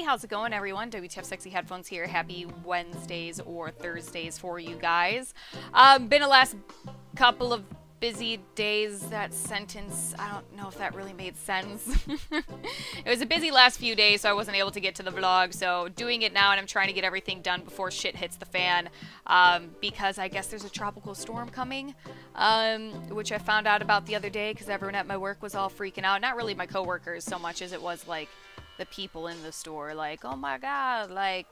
how's it going, everyone? WTFSexyHeadphones here. Happy Wednesdays or Thursdays for you guys. Been a last couple of busy days. That sentence, I don't know if that really made sense. It was a busy last few days, so I wasn't able to get to the vlog, so doing it now, and I'm trying to get everything done before shit hits the fan, because I guess there's a tropical storm coming, which I found out about the other day, because everyone at my work was all freaking out. Not really my coworkers so much as it was, like, the people in the store, like, oh my god, like,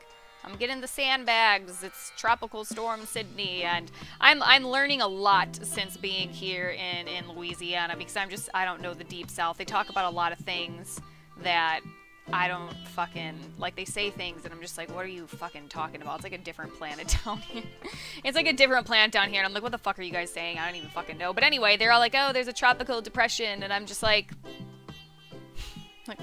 I'm getting the sandbags, it's Tropical Storm Sydney, and I'm learning a lot since being here in Louisiana, because I don't know the Deep South. They talk about a lot of things that I don't fucking, like, they say things, and I'm just like, what are you fucking talking about? It's like a different planet down here. It's like a different planet down here, and I'm like, what the fuck are you guys saying? I don't even fucking know. But anyway, they're all like, oh, there's a tropical depression, and I'm just like, what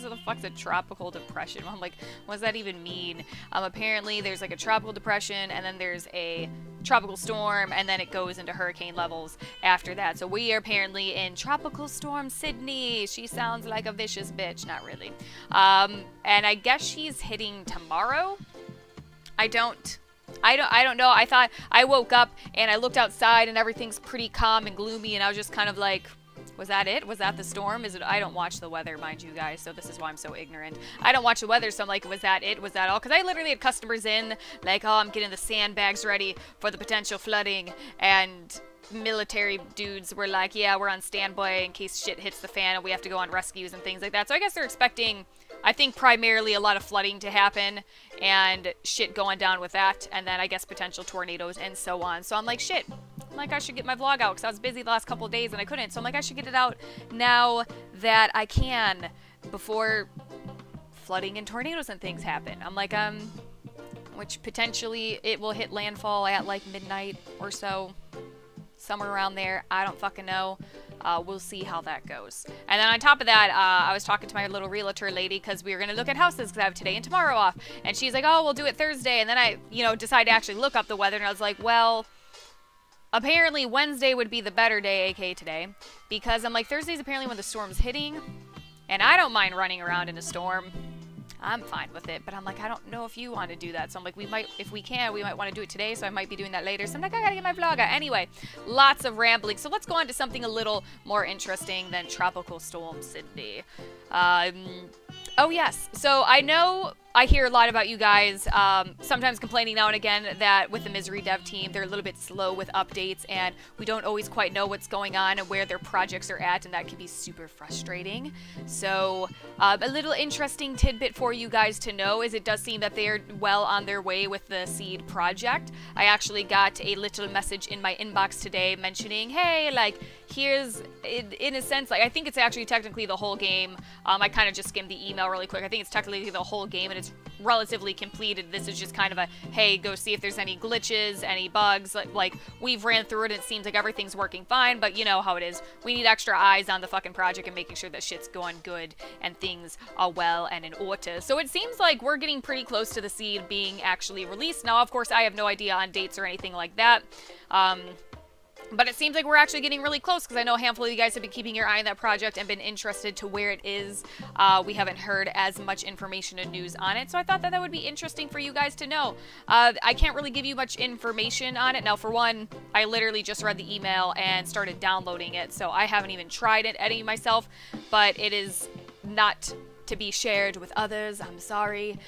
the fuck's a tropical depression? I'm like, what does that even mean? Apparently there's like a tropical depression, and then there's a tropical storm, and then it goes into hurricane levels after that. So we are apparently in Tropical Storm Sydney. She sounds like a vicious bitch. Not really. And I guess she's hitting tomorrow. I don't know. I thought, I woke up and I looked outside and everything's pretty calm and gloomy, and I was just kind of like, was that it? Was that the storm? Is it? I don't watch the weather, mind you guys, so this is why I'm so ignorant. I don't watch the weather, so I'm like, was that it? Was that all? Because I literally had customers in, like, oh, I'm getting the sandbags ready for the potential flooding, and military dudes were like, yeah, we're on standby in case shit hits the fan and we have to go on rescues and things like that. So I guess they're expecting, I think, primarily a lot of flooding to happen and shit going down with that, and then I guess potential tornadoes and so on. So I'm like, shit. I'm like, I should get my vlog out because I was busy the last couple of days and I couldn't. So I'm like, I should get it out now that I can before flooding and tornadoes and things happen. I'm like, which potentially it will hit landfall at like midnight or so. Somewhere around there. I don't fucking know. We'll see how that goes. And then on top of that, I was talking to my little realtor lady because we were going to look at houses because I have today and tomorrow off. And she's like, oh, we'll do it Thursday. And then I, decided to actually look up the weather, and I was like, well, apparently Wednesday would be the better day, aka today, because I'm like, Thursday's apparently when the storm's hitting, and I don't mind running around in a storm. I'm fine with it, but I'm like, I don't know if you want to do that. So I'm like, we might, if we can, we might want to do it today, so I might be doing that later. So I'm like, I gotta get my vlog out. Anyway, lots of rambling. So let's go on to something a little more interesting than Tropical Storm Sydney. Oh yes, so I know I hear a lot about you guys sometimes complaining now and again that with the Misery Dev team, they're a little bit slow with updates, and we don't always quite know what's going on and where their projects are at, and that can be super frustrating. So a little interesting tidbit for you guys to know is it does seem that they're well on their way with the Seed project. I actually got a little message in my inbox today mentioning, hey, like, here's, in a sense, like, I think it's actually technically the whole game. I kind of just skimmed the email really quick. I think it's technically the whole game, and it's relatively completed. This is just kind of a, hey, go see if there's any glitches, any bugs. Like, we've ran through it, and it seems like everything's working fine, but you know how it is. We need extra eyes on the fucking project and making sure that shit's going good and things are well and in order. So it seems like we're getting pretty close to the Seed being actually released. Now, of course, I have no idea on dates or anything like that. But it seems like we're actually getting really close, because I know a handful of you guys have been keeping your eye on that project and been interested to where it is. We haven't heard as much information and news on it, so I thought that that would be interesting for you guys to know. I can't really give you much information on it. Now, for one, I literally just read the email and started downloading it, so I haven't even tried it any myself, but it is not to be shared with others. I'm sorry.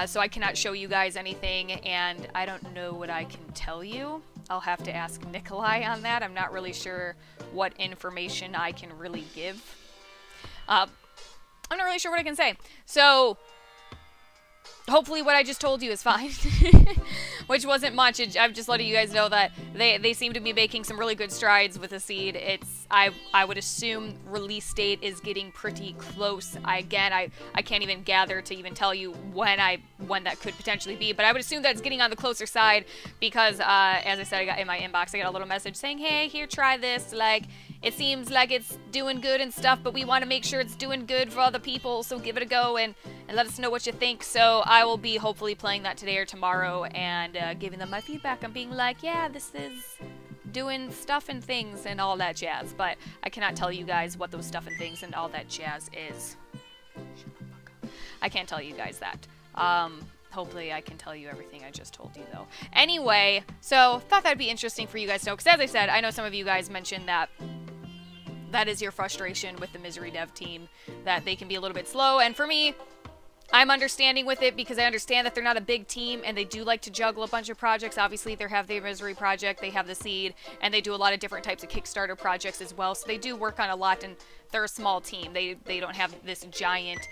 So I cannot show you guys anything, and I don't know what I can tell you. I'll have to ask Nikolai on that. I'm not really sure what information I can really give. I'm not really sure what I can say. So, hopefully what I just told you is fine. Which wasn't much. I'm just letting you guys know that they seem to be making some really good strides with the Seed. It's, I would assume release date is getting pretty close. I can't even gather to even tell you when that could potentially be, but I would assume that it's getting on the closer side because, as I said, I got in my inbox, I got a little message saying, hey, here, try this. Like, it seems like it's doing good and stuff, but we want to make sure it's doing good for other people, so give it a go and let us know what you think. So I will be hopefully playing that today or tomorrow and giving them my feedback and being like, yeah, this is doing stuff and things and all that jazz, but I cannot tell you guys what those stuff and things and all that jazz is. I can't tell you guys that. Hopefully I can tell you everything I just told you, though. Anyway, so thought that'd be interesting for you guys to know, because as I said, I know some of you guys mentioned that that is your frustration with the Misery Dev team, that they can be a little bit slow, and for me, I'm understanding with it because I understand that they're not a big team and they do like to juggle a bunch of projects. Obviously, they have the Misery project, they have the Seed, and they do a lot of different types of Kickstarter projects as well. So they do work on a lot, and they're a small team. They don't have this giant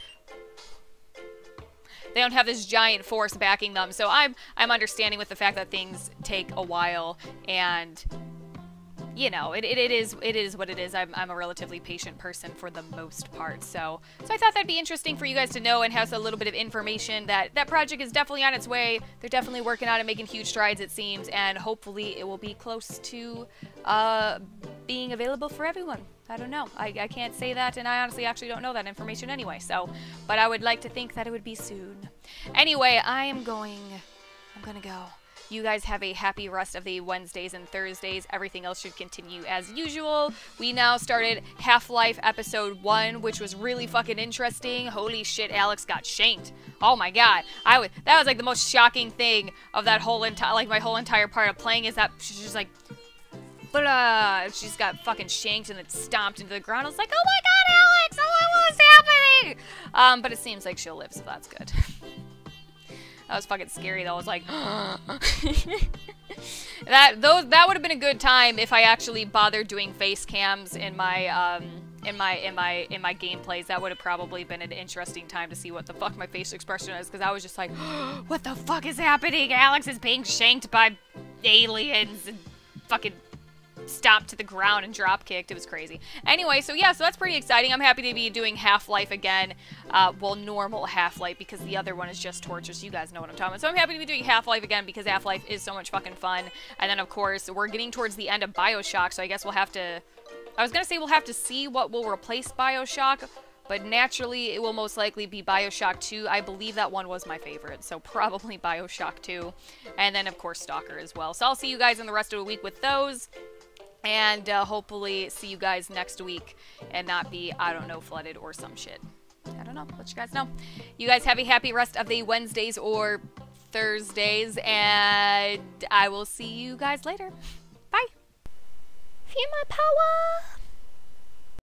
force backing them. So I'm understanding with the fact that things take a while, and you know, it is what it is. I'm a relatively patient person for the most part. So I thought that'd be interesting for you guys to know and have a little bit of information that that project is definitely on its way. They're definitely working on it, making huge strides, it seems, and hopefully it will be close to being available for everyone. I don't know. I can't say that, and I honestly actually don't know that information anyway. So, but I would like to think that it would be soon. Anyway, I'm gonna go. You guys have a happy rest of the Wednesdays and Thursdays. Everything else should continue as usual. We now started Half-Life Episode 1, which was really fucking interesting. Holy shit, Alex got shanked. Oh my god. That was like the most shocking thing of that whole my whole entire part of playing, is that she's just like, blah, she's got fucking shanked and then stomped into the ground. I was like, oh my god, Alex, oh, what's happening? But it seems like she'll live, so that's good. That was fucking scary though. I was like, that would have been a good time if I actually bothered doing face cams in my gameplays. That would have probably been an interesting time to see what the fuck my face expression is, because I was just like, what the fuck is happening? Alex is being shanked by aliens and fucking stomped to the ground and drop kicked. It was crazy. Anyway, so yeah, so that's pretty exciting. I'm happy to be doing Half-Life again. Well, normal Half-Life, because the other one is just torture, so you guys know what I'm talking about. So I'm happy to be doing Half-Life again because Half-Life is so much fucking fun. And then, of course, we're getting towards the end of BioShock, so I guess we'll have to... I was gonna say we'll have to see what will replace BioShock, but naturally it will most likely be BioShock 2. I believe that one was my favorite, so probably BioShock 2. And then, of course, Stalker as well. So I'll see you guys in the rest of the week with those. And hopefully see you guys next week and not be, I don't know, flooded or some shit. I don't know. Let you guys know. You guys have a happy rest of the Wednesdays or Thursdays, and I will see you guys later. Bye. Feel my power.